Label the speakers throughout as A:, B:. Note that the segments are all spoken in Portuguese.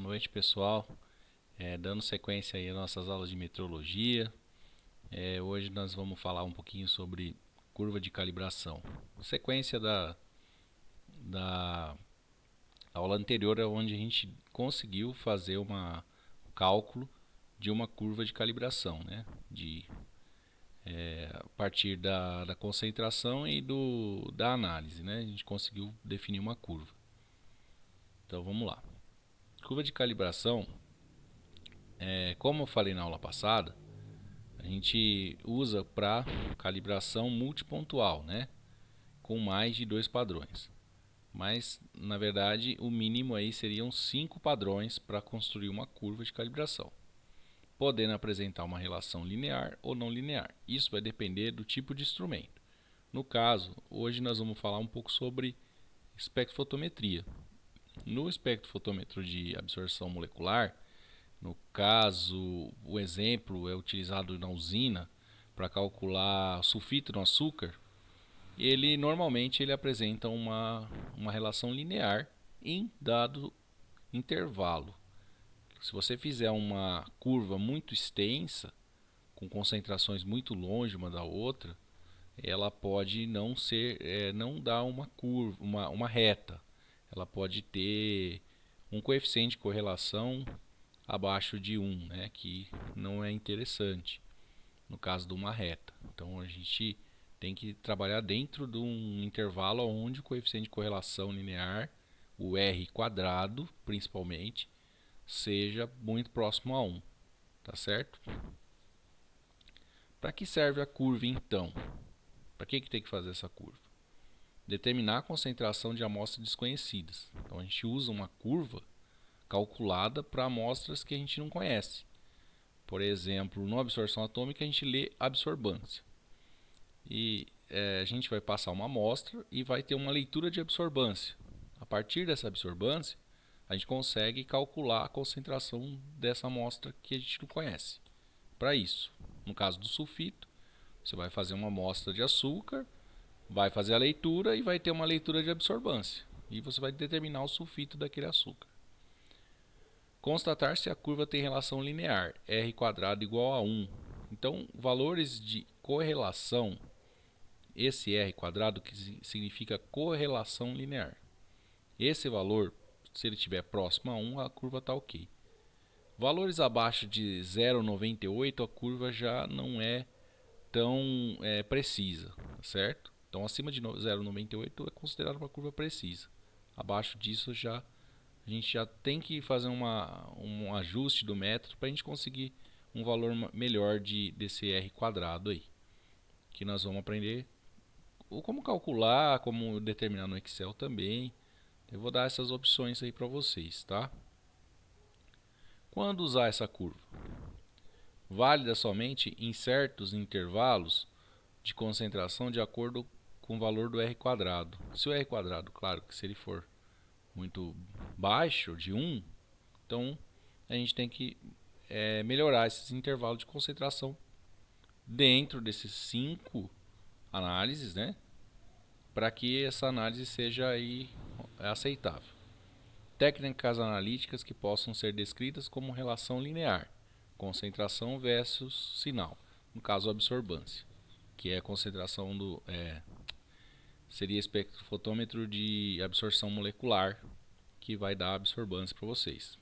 A: noite, pessoal. Dando sequência aí às nossas aulas de metrologia. Hoje nós vamos falar um pouquinho sobre curva de calibração. Sequência da aula anterior, é onde a gente conseguiu fazer um cálculo de uma curva de calibração, né? A partir da concentração e da análise, né? A gente conseguiu definir uma curva. Então vamos lá. Curva de calibração, como eu falei na aula passada, a gente usa para calibração multipontual, né? Com mais de 2 padrões. Mas, na verdade, o mínimo aí seriam 5 padrões para construir uma curva de calibração, podendo apresentar uma relação linear ou não linear. Isso vai depender do tipo de instrumento. No caso, hoje nós vamos falar um pouco sobre espectrofotometria. No espectrofotômetro de absorção molecular, no caso, o exemplo é utilizado na usina para calcular sulfito no açúcar. Normalmente ele apresenta uma relação linear em dado intervalo. Se você fizer uma curva muito extensa, com concentrações muito longe uma da outra, ela pode não dar uma curva, uma reta. Ela pode ter um coeficiente de correlação abaixo de 1, né, que não é interessante no caso de uma reta. Então a gente tem que trabalhar dentro de um intervalo onde o coeficiente de correlação linear, o R quadrado principalmente, seja muito próximo a 1, tá certo? Para que serve a curva então? Para que tem que fazer essa curva? Determinar a concentração de amostras desconhecidas. Então a gente usa uma curva calculada para amostras que a gente não conhece. Por exemplo, na absorção atômica a gente lê absorbância. A gente vai passar uma amostra e vai ter uma leitura de absorbância. A partir dessa absorbância, a gente consegue calcular a concentração dessa amostra que a gente não conhece. Para isso, no caso do sulfito, você vai fazer uma amostra de açúcar, vai fazer a leitura e vai ter uma leitura de absorbância. E você vai determinar o sulfito daquele açúcar. Constatar se a curva tem relação linear, R² igual a 1. Então, valores de correlação, esse R² que significa correlação linear. Esse valor, se ele estiver próximo a 1, a curva está ok. Valores abaixo de 0,98, a curva já não é tão precisa, certo? Então, acima de 0,98 é considerada uma curva precisa. Abaixo disso, a gente já tem que fazer um ajuste do método para a gente conseguir um valor melhor desse R² aí, que nós vamos aprender como calcular, como determinar no Excel também. Eu vou dar essas opções aí para vocês, tá? Quando usar essa curva? Válida somente em certos intervalos de concentração de acordo com o valor do R². Se o R², claro que se ele for muito baixo, de 1, então a gente tem que melhorar esses intervalos de concentração dentro desses 5 análises, né? Para que essa análise seja aí aceitável. Técnicas analíticas que possam ser descritas como relação linear, concentração versus sinal, no caso absorbância, que é a concentração seria espectrofotômetro de absorção molecular, que vai dar absorbância para vocês.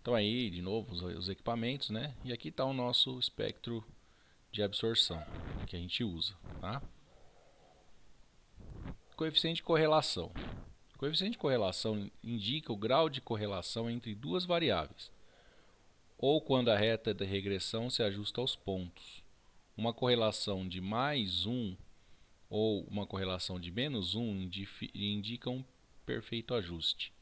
A: Então aí, de novo, os equipamentos, né? E aqui está o nosso espectro de absorção que a gente usa, tá? Coeficiente de correlação. O coeficiente de correlação indica o grau de correlação entre duas variáveis, ou quando a reta da regressão se ajusta aos pontos. Uma correlação de +1 ou uma correlação de -1 indica um perfeito ajuste.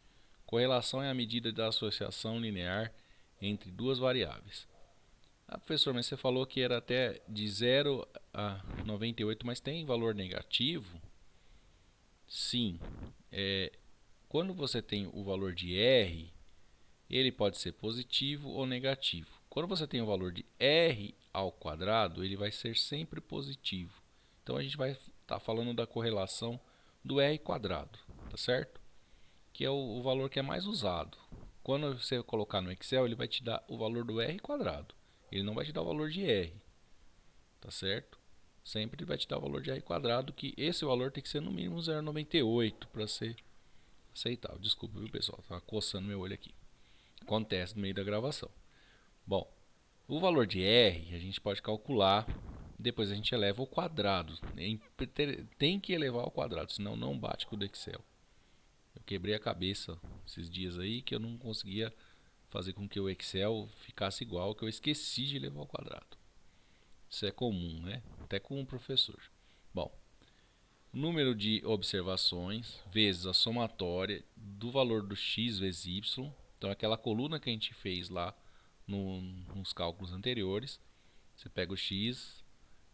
A: Correlação é a medida da associação linear entre duas variáveis. Professor, mas você falou que era até de 0 a 98, mas tem valor negativo? Sim. Quando você tem o valor de R, ele pode ser positivo ou negativo. Quando você tem o valor de R², ele vai ser sempre positivo. Então a gente vai estar falando da correlação do R², tá certo? Que é o valor que é mais usado. Quando você colocar no Excel, ele vai te dar o valor do R quadrado. Ele não vai te dar o valor de R. Tá certo? Sempre ele vai te dar o valor de R quadrado, que esse valor tem que ser no mínimo 0,98 para ser aceitável. Desculpa, viu, pessoal? Estava coçando meu olho aqui. Acontece no meio da gravação. Bom, o valor de R a gente pode calcular, depois a gente eleva ao quadrado. Tem que elevar ao quadrado, senão não bate com o do Excel. Eu quebrei a cabeça esses dias aí que eu não conseguia fazer com que o Excel ficasse igual, que eu esqueci de elevar ao quadrado. Isso é comum, né? Até com o professor. Bom, número de observações vezes a somatória do valor do x vezes y. Então, aquela coluna que a gente fez lá nos cálculos anteriores. Você pega o x,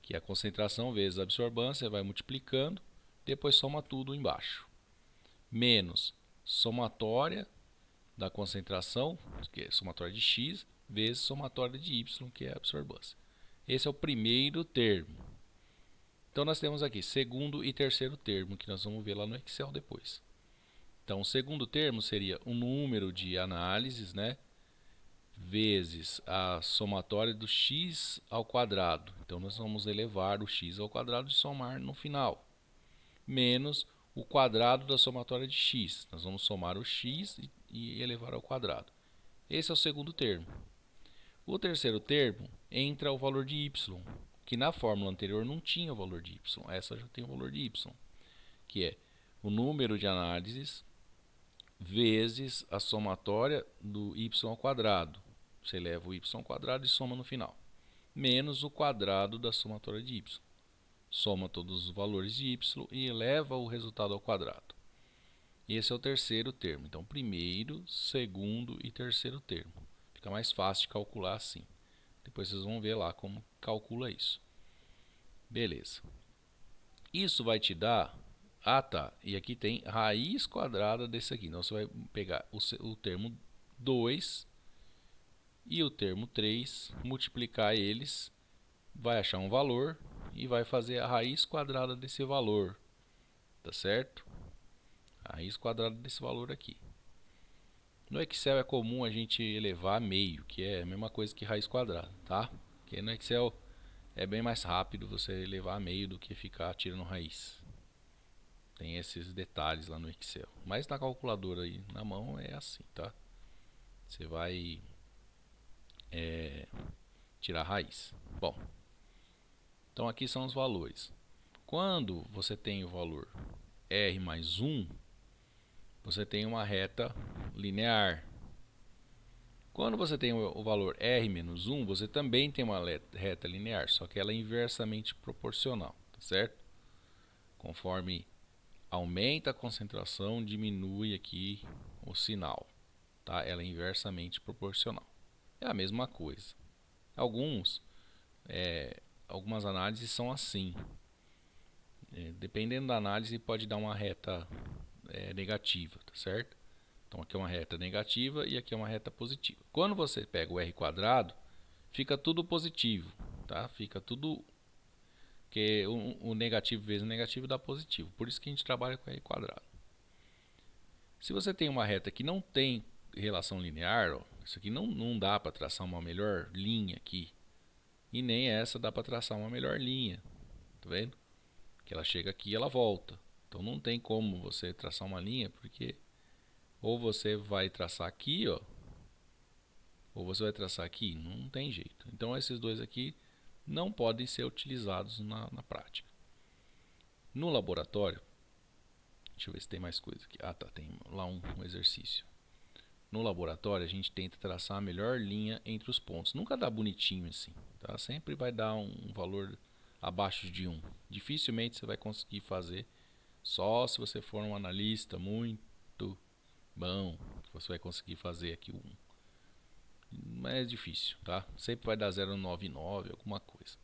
A: que é a concentração vezes a absorbância, vai multiplicando, depois soma tudo embaixo. Menos somatória da concentração, que é somatória de x, vezes somatória de y, que é a absorbância. Esse é o primeiro termo. Então nós temos aqui segundo e terceiro termo, que nós vamos ver lá no Excel depois. Então o segundo termo seria o número de análises, né, vezes a somatória do x ao quadrado. Então nós vamos elevar o x ao quadrado e somar no final. Menos o quadrado da somatória de x. Nós vamos somar o x e elevar ao quadrado. Esse é o segundo termo. O terceiro termo entra o valor de y, que na fórmula anterior não tinha o valor de y. Essa já tem o valor de y, que é o número de análises vezes a somatória do y ao quadrado. Você eleva o y ao quadrado e soma no final. Menos o quadrado da somatória de y. Soma todos os valores de y e eleva o resultado ao quadrado. Esse é o terceiro termo. Então, primeiro, segundo e terceiro termo. Fica mais fácil de calcular assim. Depois vocês vão ver lá como calcula isso. Beleza. Isso vai te dar... Ah, tá. E aqui tem raiz quadrada desse aqui. Então, você vai pegar o termo 2 e o termo 3, multiplicar eles, vai achar um valor e vai fazer a raiz quadrada desse valor. Tá certo? A raiz quadrada desse valor aqui. No Excel é comum a gente elevar a meio, que é a mesma coisa que raiz quadrada, tá? Porque no Excel é bem mais rápido você elevar a meio do que ficar tirando raiz. Tem esses detalhes lá no Excel. Mas na calculadora aí na mão é assim, tá? Você vai tirar a raiz. Bom, então aqui são os valores. Quando você tem o valor R mais 1, você tem uma reta linear. Quando você tem o valor R menos 1, você também tem uma reta linear, só que ela é inversamente proporcional, tá certo? Conforme aumenta a concentração, diminui aqui o sinal, tá? Ela é inversamente proporcional. É a mesma coisa. Algumas análises são assim. Dependendo da análise, pode dar uma reta negativa, tá certo? Então aqui é uma reta negativa e aqui é uma reta positiva. Quando você pega o R quadrado, fica tudo positivo, tá? Fica tudo que o negativo vezes o negativo dá positivo. Por isso que a gente trabalha com R quadrado. Se você tem uma reta que não tem relação linear, ó, isso aqui não dá para traçar uma melhor linha aqui. E nem essa dá para traçar uma melhor linha. Tá vendo? Que ela chega aqui e ela volta. Então não tem como você traçar uma linha, porque ou você vai traçar aqui, ó, ou você vai traçar aqui, não tem jeito. Então esses dois aqui não podem ser utilizados na prática. No laboratório, deixa eu ver se tem mais coisa aqui. Ah, tá, tem lá um exercício. No laboratório a gente tenta traçar a melhor linha entre os pontos. Nunca dá bonitinho assim, tá? Sempre vai dar um valor abaixo de 1. Dificilmente você vai conseguir fazer, só se você for um analista muito bom, que você vai conseguir fazer aqui um. Mas é difícil, tá? Sempre vai dar 0,99, alguma coisa.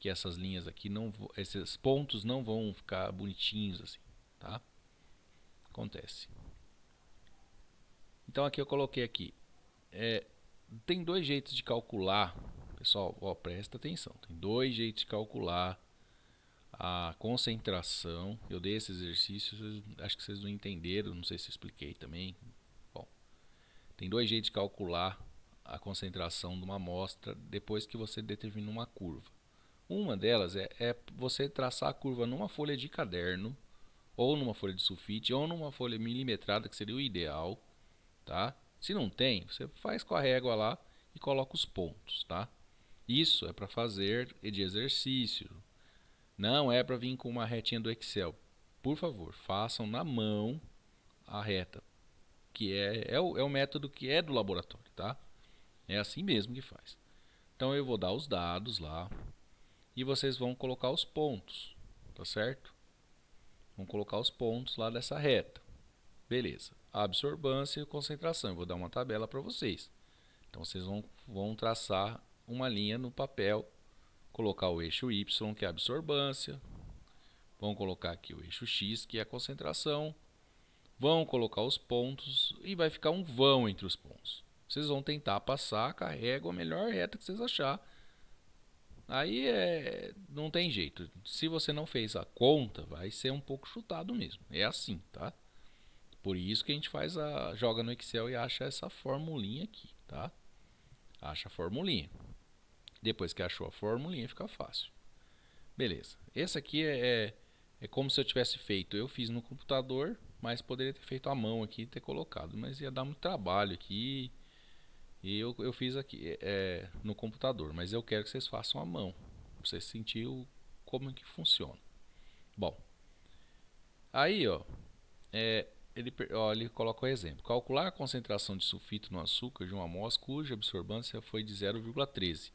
A: Que essas linhas aqui esses pontos não vão ficar bonitinhos assim, tá? Acontece. Então aqui eu coloquei aqui. Tem dois jeitos de calcular, pessoal, ó, presta atenção. Tem dois jeitos de calcular a concentração. Eu dei esse exercício, acho que vocês não entenderam, não sei se eu expliquei também. Bom, Tem dois jeitos de calcular a concentração de uma amostra depois que você determina uma curva. Uma delas é você traçar a curva numa folha de caderno, ou numa folha de sulfite, ou numa folha milimetrada, que seria o ideal, tá? Se não tem, você faz com a régua lá e coloca os pontos, tá? Isso é para fazer de exercício, não é para vir com uma retinha do Excel. Por favor, façam na mão a reta, que é o método que é do laboratório, tá? É assim mesmo que faz. Então eu vou dar os dados lá e vocês vão colocar os pontos, tá certo? Vão colocar os pontos lá dessa reta. Beleza. A absorbância e concentração. Eu vou dar uma tabela para vocês. Então vocês vão traçar uma linha no papel, colocar o eixo Y, que é a absorbância, vão colocar aqui o eixo X, que é a concentração, vão colocar os pontos e vai ficar um vão entre os pontos. Vocês vão tentar passar, carrega a melhor reta que vocês achar. Aí não tem jeito. Se você não fez a conta, vai ser um pouco chutado mesmo. É assim, tá? Por isso que a gente joga no Excel e acha essa formulinha aqui, tá? Acha a formulinha. Depois que achou a formulinha, fica fácil. Beleza. Esse aqui é como se eu tivesse feito. Eu fiz no computador, mas poderia ter feito à mão aqui e ter colocado. Mas ia dar muito trabalho aqui. E eu fiz aqui no computador. Mas eu quero que vocês façam à mão. Pra vocês sentirem como que funciona. Bom. Aí, ó. Ele coloca o exemplo. Calcular a concentração de sulfito no açúcar de uma amostra cuja absorbância foi de 0,13.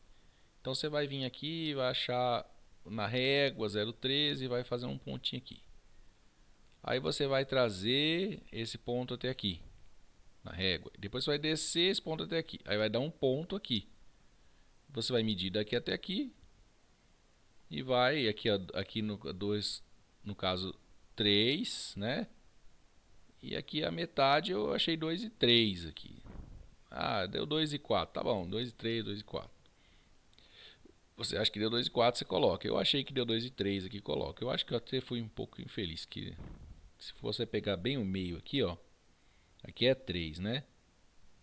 A: Então você vai vir aqui e vai achar na régua 0,13 e vai fazer um pontinho aqui. Aí você vai trazer esse ponto até aqui, na régua. Depois você vai descer esse ponto até aqui. Aí vai dar um ponto aqui. Você vai medir daqui até aqui. E vai aqui no 2, no caso 3, né? E aqui a metade eu achei 2 e 3 aqui. Ah, deu 2 e 4. Tá bom, 2 e 3, 2 e 4. Você acha que deu 2 e 4, você coloca. Eu achei que deu 2 e 3 aqui, coloca. Eu acho que eu até fui um pouco infeliz. Que se você pegar bem o meio aqui, ó. Aqui é 3, né?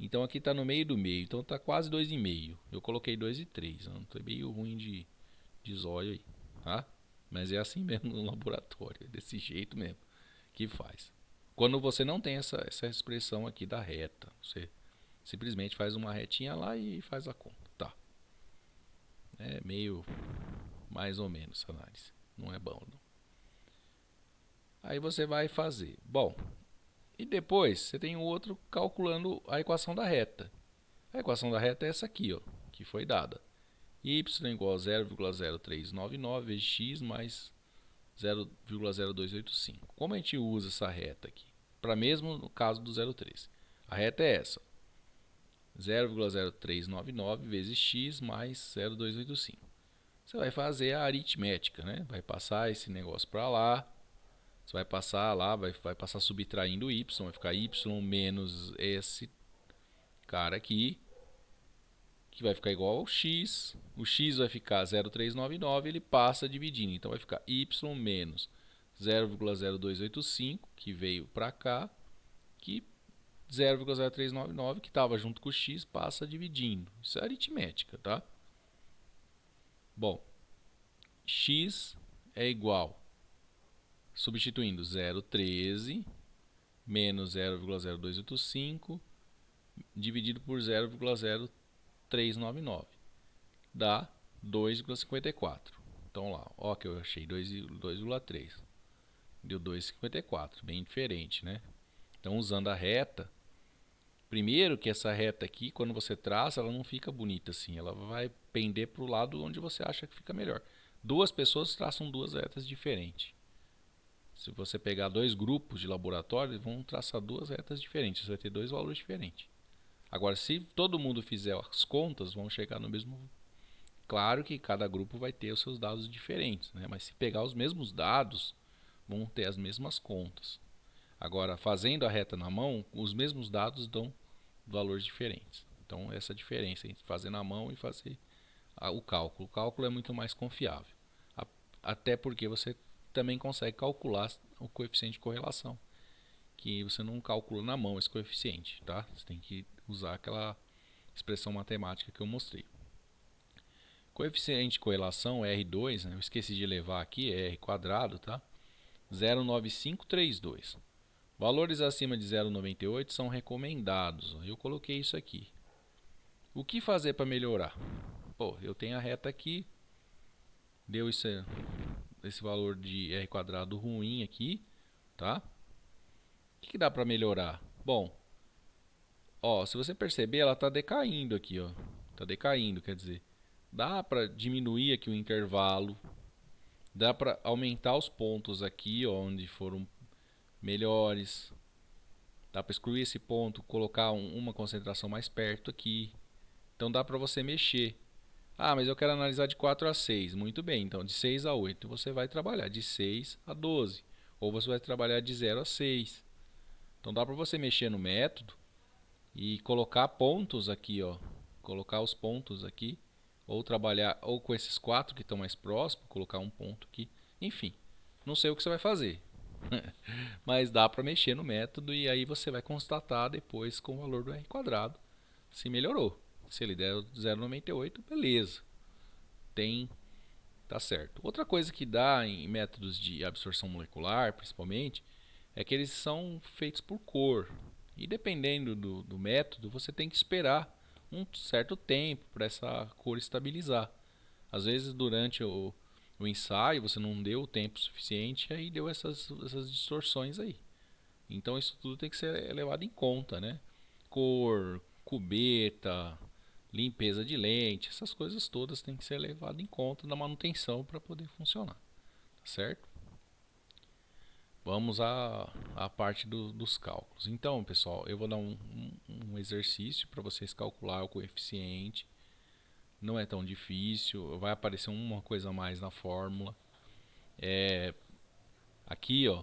A: Então aqui tá no meio do meio. Então tá quase 2,5. Eu coloquei 2 e 3. Não tô meio ruim de zóio aí, tá? Mas é assim mesmo no laboratório. É desse jeito mesmo que faz. Quando você não tem essa expressão aqui da reta, você simplesmente faz uma retinha lá e faz a conta. Tá. É meio mais ou menos essa análise. Não é bom, não. Aí você vai fazer. Bom, e depois você tem o outro calculando a equação da reta. A equação da reta é essa aqui, ó, que foi dada. Y igual a 0,0399 vezes x mais 0,0285. Como a gente usa essa reta aqui? Para mesmo no caso do 0,3. A reta é essa. 0,0399 vezes x mais 0,285. Você vai fazer a aritmética, né? Vai passar esse negócio para lá. Você vai passar lá, vai passar subtraindo y, vai ficar y menos esse cara aqui, que vai ficar igual ao x. O x vai ficar 0,399, ele passa dividindo. Então vai ficar y menos 0,0285, que veio para cá, que 0,0399, que estava junto com o x, passa dividindo. Isso é aritmética, tá? Bom, x é igual, substituindo 0,13 menos 0,0285 dividido por 0,0399 dá 2,54. Então lá, ó que eu achei 2,3. Deu 2,54, bem diferente, né? Então usando a reta, primeiro que essa reta aqui, quando você traça, ela não fica bonita assim, ela vai pender para o lado onde você acha que fica melhor. Duas pessoas traçam duas retas diferentes. Se você pegar dois grupos de laboratório, vão traçar duas retas diferentes, você vai ter dois valores diferentes. Agora, se todo mundo fizer as contas, vão chegar no mesmo. Claro que cada grupo vai ter os seus dados diferentes, né? Mas se pegar os mesmos dados, vão ter as mesmas contas. Agora, fazendo a reta na mão, os mesmos dados dão valores diferentes. Então, essa diferença entre fazer na mão e fazer o cálculo. O cálculo é muito mais confiável. Até porque você também consegue calcular o coeficiente de correlação, que você não calcula na mão esse coeficiente, tá? Você tem que usar aquela expressão matemática que eu mostrei. Coeficiente de correlação, R2, né, eu esqueci de levar aqui, é R quadrado, tá? 0,9532. Valores acima de 0,98 são recomendados. Eu coloquei isso aqui. O que fazer para melhorar? Pô, eu tenho a reta aqui, deu esse valor de R quadrado ruim aqui, tá? O que dá para melhorar? Bom, ó, se você perceber, ela está decaindo aqui, ó. Está decaindo, quer dizer, dá para diminuir aqui o intervalo, dá para aumentar os pontos aqui, ó, onde foram melhores. Dá para excluir esse ponto, colocar uma concentração mais perto aqui. Então dá para você mexer. Ah, mas eu quero analisar de 4 a 6. Muito bem, então de 6 a 8 você vai trabalhar de 6 a 12. Ou você vai trabalhar de 0 a 6. Então dá para você mexer no método e colocar pontos aqui, ó. Colocar os pontos aqui. Ou trabalhar ou com esses 4 que estão mais próximos, colocar um ponto aqui. Enfim, não sei o que você vai fazer. Mas dá para mexer no método e aí você vai constatar depois com o valor do R quadrado se melhorou. Se ele der 0,98, beleza. Tá certo. Outra coisa que dá em métodos de absorção molecular, principalmente, é que eles são feitos por cor. E dependendo do método, você tem que esperar um certo tempo para essa cor estabilizar. Às vezes, durante o ensaio, você não deu o tempo suficiente e aí deu essas distorções aí. Então, isso tudo tem que ser levado em conta, né? Cor, cubeta, limpeza de lente, essas coisas todas têm que ser levadas em conta na manutenção para poder funcionar, tá certo? Vamos à parte dos cálculos. Então, pessoal, eu vou dar um exercício para vocês calcular o coeficiente. Não é tão difícil, vai aparecer uma coisa a mais na fórmula. Aqui, ó,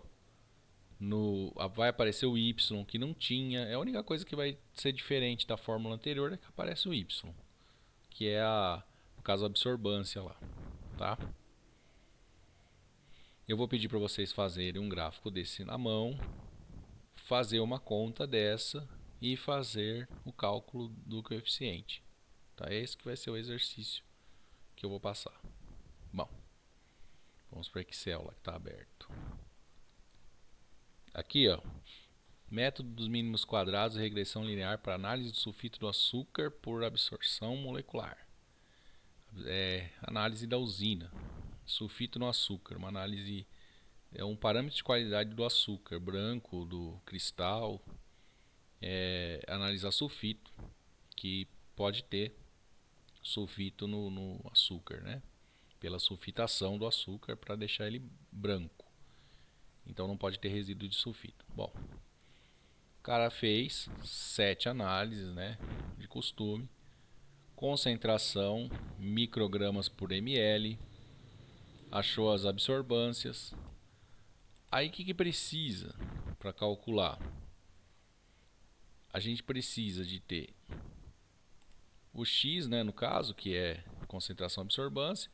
A: vai aparecer o y que não tinha. É a única coisa que vai ser diferente da fórmula anterior é que aparece o y, que é no caso a absorbância lá, tá? Eu vou pedir para vocês fazerem um gráfico desse na mão, fazer uma conta dessa e fazer o cálculo do coeficiente. Tá? Esse que vai ser o exercício que eu vou passar. Bom, vamos para o Excel lá que está aberto. Aqui, ó, método dos mínimos quadrados e regressão linear para análise do sulfito do açúcar por absorção molecular. Análise da usina. Sulfito no açúcar, uma análise, é um parâmetro de qualidade do açúcar branco, do cristal. Analisar sulfito, que pode ter sulfito no açúcar, né? Pela sulfitação do açúcar para deixar ele branco. Então não pode ter resíduo de sulfito. Bom, o cara fez 7 análises, né, de costume. Concentração, microgramas por ml. Achou as absorbâncias. Aí o que precisa para calcular? A gente precisa de ter o x, né, no caso, que é concentração absorbância,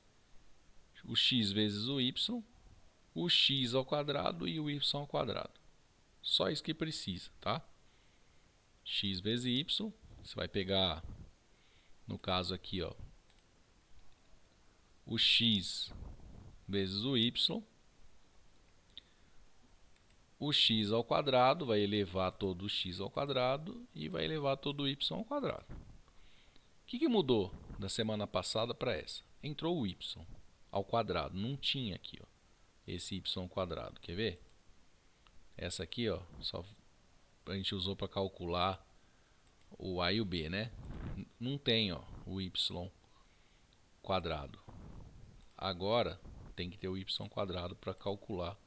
A: o x vezes o y, o x ao quadrado e o y ao quadrado. Só isso que precisa, tá? X vezes y, você vai pegar, no caso aqui, ó, o x vezes o y, o x ao quadrado vai elevar todo o x ao quadrado e vai elevar todo o y ao quadrado. O que mudou da semana passada para essa? Entrou o y ao quadrado, não tinha aqui, ó, esse y ao quadrado, quer ver? Essa aqui, ó, só a gente usou para calcular o a e o b, né? Não tem, ó, o y quadrado. Agora tem que ter o y quadrado para calcular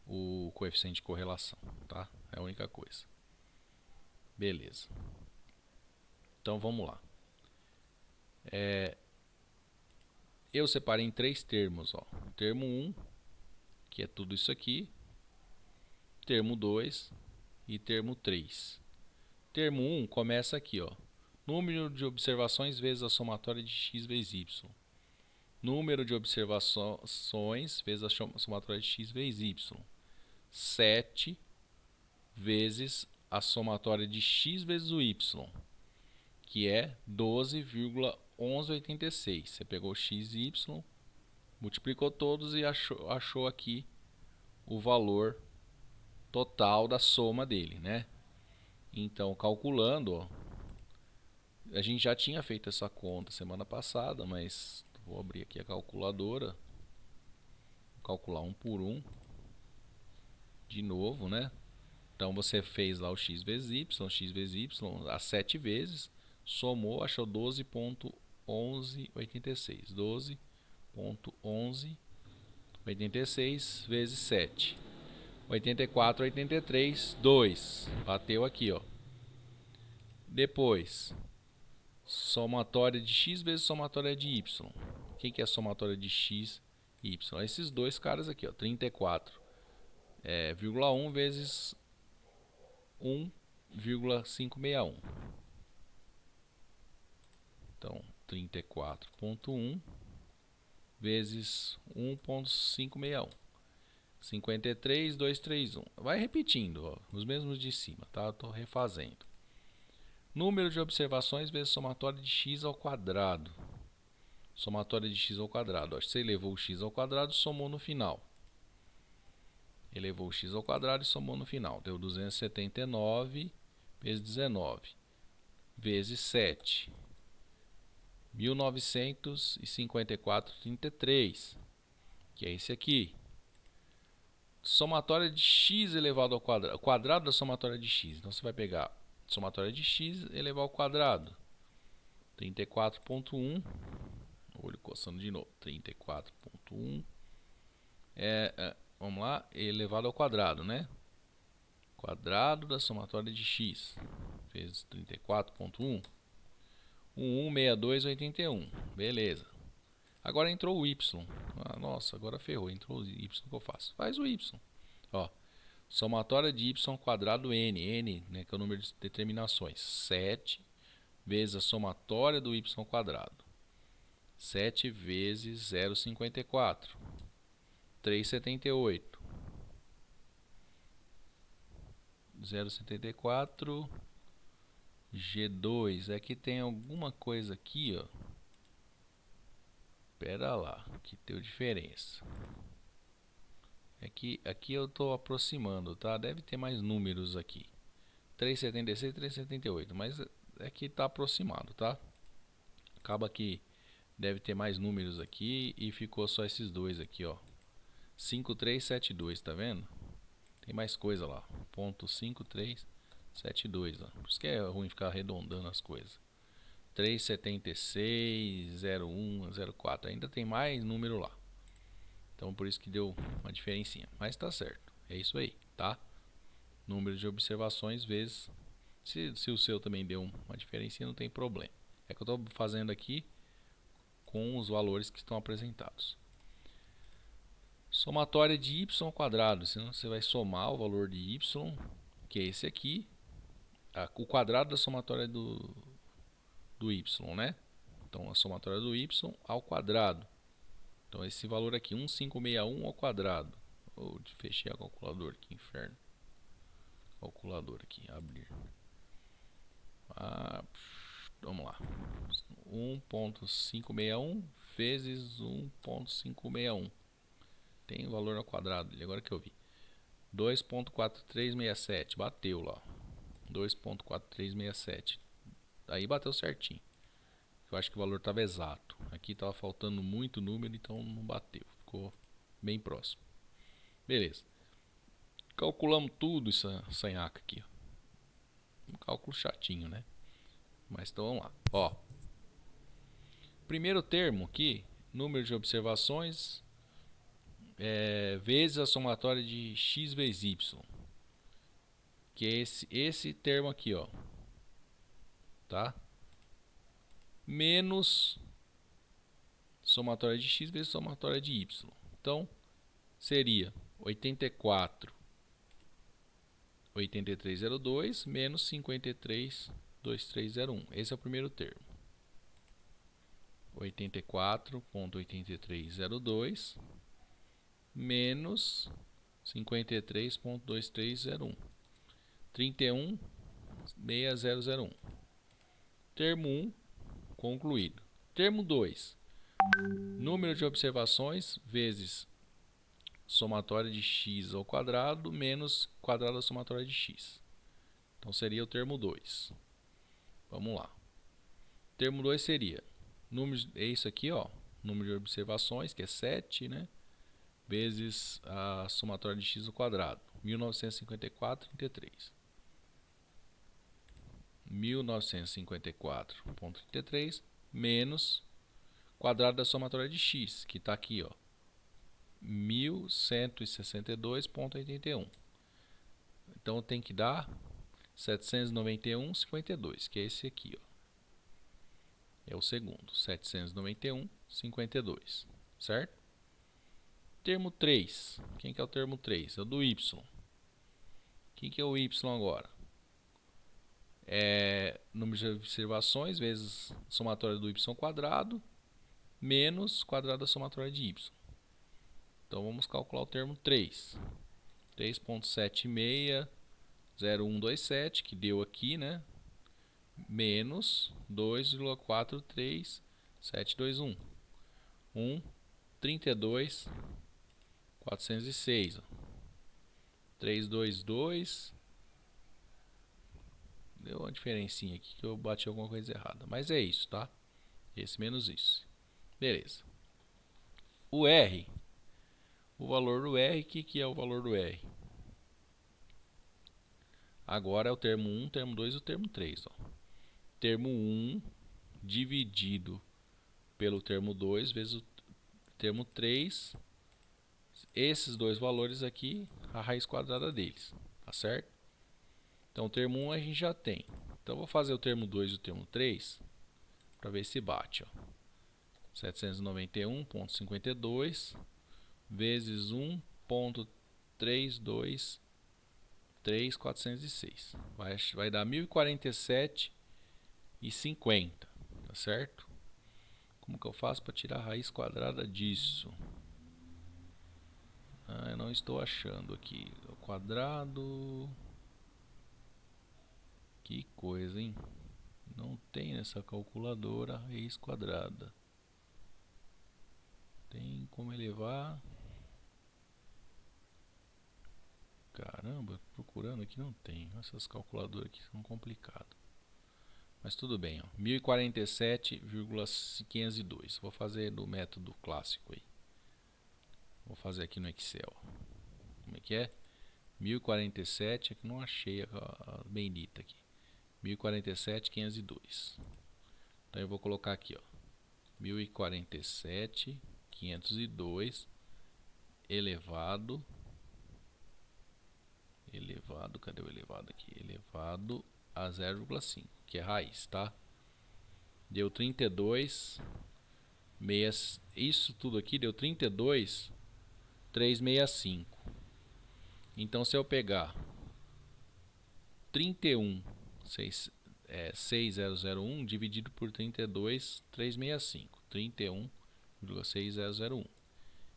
A: o coeficiente de correlação, tá? É a única coisa. Beleza. Então vamos lá. Eu separei em 3 termos, ó. Termo 1, que é tudo isso aqui. Termo 2 e termo 3. Termo 1 começa aqui, ó. Número de observações vezes a somatória de x vezes y. Número de observações vezes a somatória de x vezes y. 7 vezes a somatória de x vezes o y, que é 12,1186. Você pegou x e y, multiplicou todos e achou aqui o valor total da soma dele, né? Então, calculando, ó, a gente já tinha feito essa conta semana passada, mas vou abrir aqui a calculadora, vou calcular um por um de novo, né? Então você fez lá o x vezes y, as 7 vezes, somou, achou 12,1186. 12,1186 vezes 7. 84, 83, 2. Bateu aqui, ó. Depois, somatória de x vezes somatória de y. O que é a somatória de x e y? Esses dois caras aqui, ó. 34,1 vezes 1,561. Então, 34,1 vezes 1,561. 53,231. Vai repetindo, ó, os mesmos de cima, tá? Estou refazendo. Número de observações vezes somatória de x ao quadrado. Somatória de x ao quadrado. Ó, você elevou o x ao quadrado e somou no final. Elevou o x ao quadrado e somou no final. Deu 279 vezes 19 vezes 7. 1954,33. Que é esse aqui. Somatória de x elevado ao quadrado. O quadrado da somatória de x. Então você vai pegar somatória de x elevar ao quadrado. 34,1. Olho coçando de novo. 34,1. Vamos lá. Elevado ao quadrado, né? Quadrado da somatória de x. Fez 34,1. 1162,81. Beleza. Agora entrou o y. Ah, nossa, agora ferrou. Entrou o y, que eu faço? Faz o y. Ó, somatória de y ao quadrado n. N, né, que é o número de determinações. 7 vezes a somatória do y ao quadrado. 7 vezes 0,54. 3,78. 0,74. G2. É que tem alguma coisa aqui, ó. Pera lá, que deu diferença. É que aqui eu estou aproximando, tá? Deve ter mais números aqui. 3,76 e 3,78, mas é que está aproximado, tá? Acaba que deve ter mais números aqui e ficou só esses dois aqui, ó. 5372, tá vendo? Tem mais coisa lá. Ponto 5372, ó. Por isso que é ruim ficar arredondando as coisas. 376, 01, 04. Ainda tem mais número lá. Então por isso que deu uma diferencinha. Mas tá certo. É isso aí, tá? Número de observações vezes. Se o seu também deu uma diferencinha, não tem problema. É que eu estou fazendo aqui com os valores que estão apresentados. Somatória de y ao quadrado. Senão você vai somar o valor de y, que é esse aqui, o quadrado da somatória do y, né? Então a somatória do y ao quadrado. Então esse valor aqui, 1561 ao quadrado. Fechei a calculadora, que inferno. Calculadora aqui, abrir. Vamos lá. 1.561 vezes 1.561. Tem o valor ao quadrado ali, agora que eu vi. 2.4367. Bateu lá. 2.4367. Aí bateu certinho. Eu acho que o valor estava exato. Aqui estava faltando muito número, então não bateu. Ficou bem próximo. Beleza. Calculamos tudo essa nhaca aqui. Um cálculo chatinho, né? Mas então vamos lá. Ó. Primeiro termo aqui, número de observações vezes a somatória de x vezes y. Que é esse termo aqui, ó. Tá? Menos somatória de x vezes somatória de y. Então, seria 83,02 menos 53,2301. Esse é o primeiro termo. 84,8302 menos 53,2301. 31.6001. Termo 1 concluído. Termo 2. Número de observações vezes somatória de x ao quadrado menos quadrado da somatória de x. Então seria o termo 2. Vamos lá. Termo 2 seria, é isso aqui, ó, número de observações, que é 7, né? Vezes a somatória de x ao quadrado, 1954,33. 1954,33 menos quadrado da somatória de x, que está aqui, ó, 1162,81. Então tem que dar 791,52, que é esse aqui, ó. É o segundo, 791,52, certo? Termo 3. Quem que é o termo 3? É o do y. Quem que é o y agora? É número de observações vezes somatória do y quadrado menos quadrado da somatória de y. Então vamos calcular o termo 3. 3.760127, que deu aqui, né? Menos 2,43721. 32.406. 322. Deu uma diferencinha aqui que eu bati alguma coisa errada. Mas é isso, tá? Esse menos isso. Beleza. O R. O valor do R, o que é o valor do R? Agora é o termo 1, termo 2 e o termo 3. Ó. Termo 1 dividido pelo termo 2 vezes o termo 3. Esses dois valores aqui, a raiz quadrada deles. Tá certo? Então o termo 1 a gente já tem. Então eu vou fazer o termo 2 e o termo 3 para ver se bate. Ó. 791,52 vezes 1.323.406. Vai dar 1047,50. Tá certo? Como que eu faço para tirar a raiz quadrada disso? Eu não estou achando aqui. O quadrado... Que coisa, hein? Não tem nessa calculadora raiz quadrada. Tem como elevar... Caramba, procurando aqui não tem. Essas calculadoras aqui são complicadas. Mas tudo bem, ó. 1047,502. Vou fazer do método clássico aí. Vou fazer aqui no Excel. Como é que é? 1047, é que não achei a bendita aqui. 1047,502. Então eu vou colocar aqui, ó. 1047,502 elevado, cadê o elevado aqui? Elevado a 0,5, que é raiz, tá? Deu 32, isso tudo aqui deu 32,365. Então se eu pegar 31,6001 dividido por 32,365, 31,6001,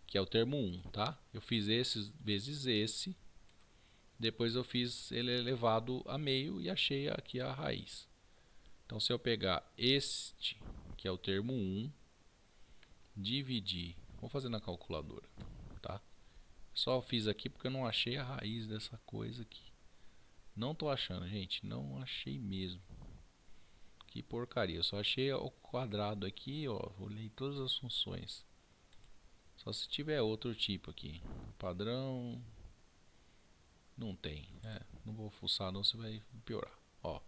A: que é o termo 1, tá? Eu fiz esse vezes esse, depois eu fiz ele elevado a meio e achei aqui a raiz. Então se eu pegar este, que é o termo 1, dividir, vou fazer na calculadora, tá? Só fiz aqui porque eu não achei a raiz dessa coisa aqui. Não tô achando, gente, não achei mesmo. Que porcaria, eu só achei o quadrado aqui, ó, olhei todas as funções. Só se tiver outro tipo aqui. Padrão, não tem, não vou fuçar não, você vai piorar. Ó,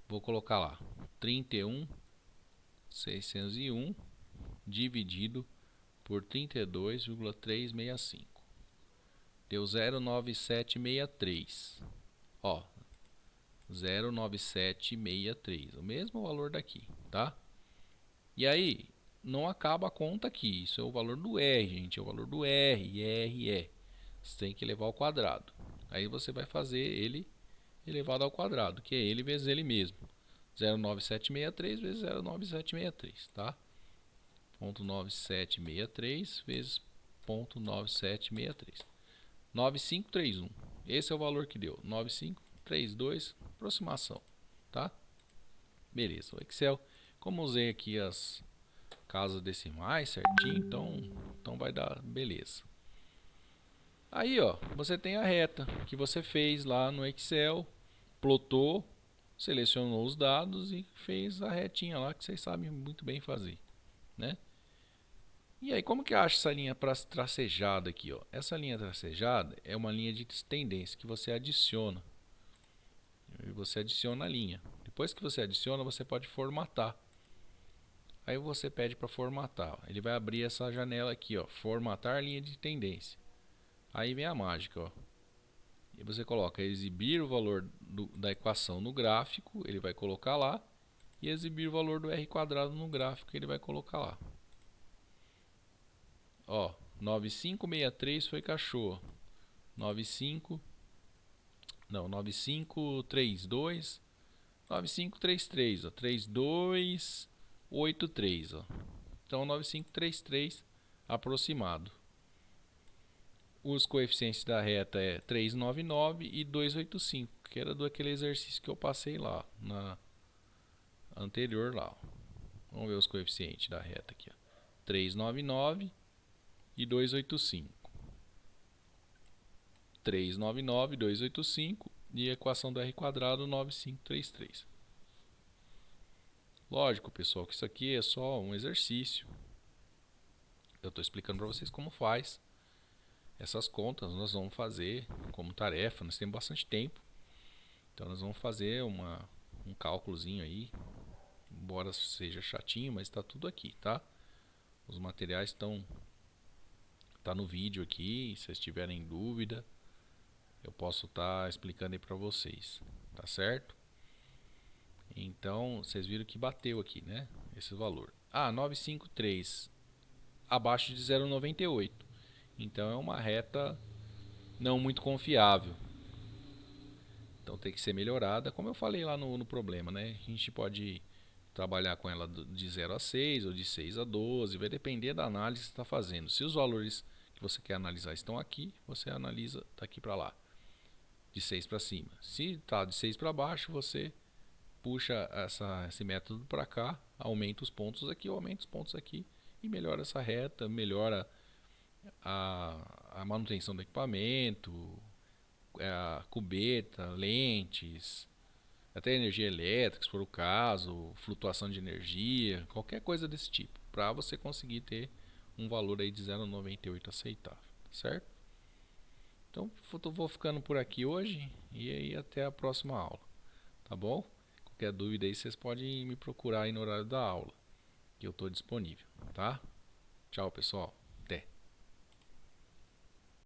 A: vou colocar lá 31.601 dividido por 32,365. Deu 0,9763. Ó, 0,9763, o mesmo valor daqui, tá? E aí, não acaba a conta aqui. Isso é o valor do R, gente, é o valor do R, e R é. Você tem que elevar ao quadrado. Aí você vai fazer ele elevado ao quadrado, que é ele vezes ele mesmo. 0,9763 vezes 0,9763, tá? 0,9763 vezes 0,9763. 9531. Esse é o valor que deu, 9532, aproximação, tá? Beleza, o Excel, como usei aqui as casas decimais certinho, então vai dar beleza. Aí, ó, você tem a reta que você fez lá no Excel, plotou, selecionou os dados e fez a retinha lá que vocês sabem muito bem fazer, né? E aí, como que acha essa linha tracejada aqui, ó? Essa linha tracejada é uma linha de tendência que você adiciona. E você adiciona a linha. Depois que você adiciona, você pode formatar. Aí você pede para formatar. Ele vai abrir essa janela aqui, ó, formatar linha de tendência. Aí vem a mágica, ó. E você coloca exibir o valor da equação no gráfico, ele vai colocar lá, e exibir o valor do R quadrado no gráfico, ele vai colocar lá. Ó, 9563 foi cachorro. 95 não, 9532 9533, ó, 3283, ó. Então 9533 aproximado. Os coeficientes da reta é 399 e 285, que era do aquele exercício que eu passei lá na anterior lá. Vamos ver os coeficientes da reta aqui, ó. 399 e 285. 399, 285 e a equação do R quadrado 9533. Lógico, pessoal, que isso aqui é só um exercício. Eu estou explicando para vocês como faz. Essas contas nós vamos fazer como tarefa, nós temos bastante tempo. Então nós vamos fazer um cálculozinho aí, embora seja chatinho, mas está tudo aqui, tá? Os materiais estão no vídeo aqui, se vocês tiverem dúvida, eu posso estar explicando aí para vocês, tá certo? Então, vocês viram que bateu aqui, né? Esse valor. Ah, 953 abaixo de 0,98. Então é uma reta não muito confiável. Então tem que ser melhorada, como eu falei lá no problema, né? A gente pode trabalhar com ela de 0 a 6 ou de 6 a 12, vai depender da análise que você está fazendo. Se os valores que você quer analisar estão aqui, você analisa daqui para lá, de 6 para cima. Se está de 6 para baixo, você puxa esse método para cá, aumenta os pontos aqui, aumenta os pontos aqui e melhora essa reta, melhora a manutenção do equipamento, a cubeta, lentes, até energia elétrica, se for o caso, flutuação de energia, qualquer coisa desse tipo, para você conseguir ter um valor aí de 0,98 aceitável, certo? Então eu vou ficando por aqui hoje e aí até a próxima aula, tá bom? Qualquer dúvida aí vocês podem me procurar aí no horário da aula, que eu estou disponível, tá? Tchau, pessoal.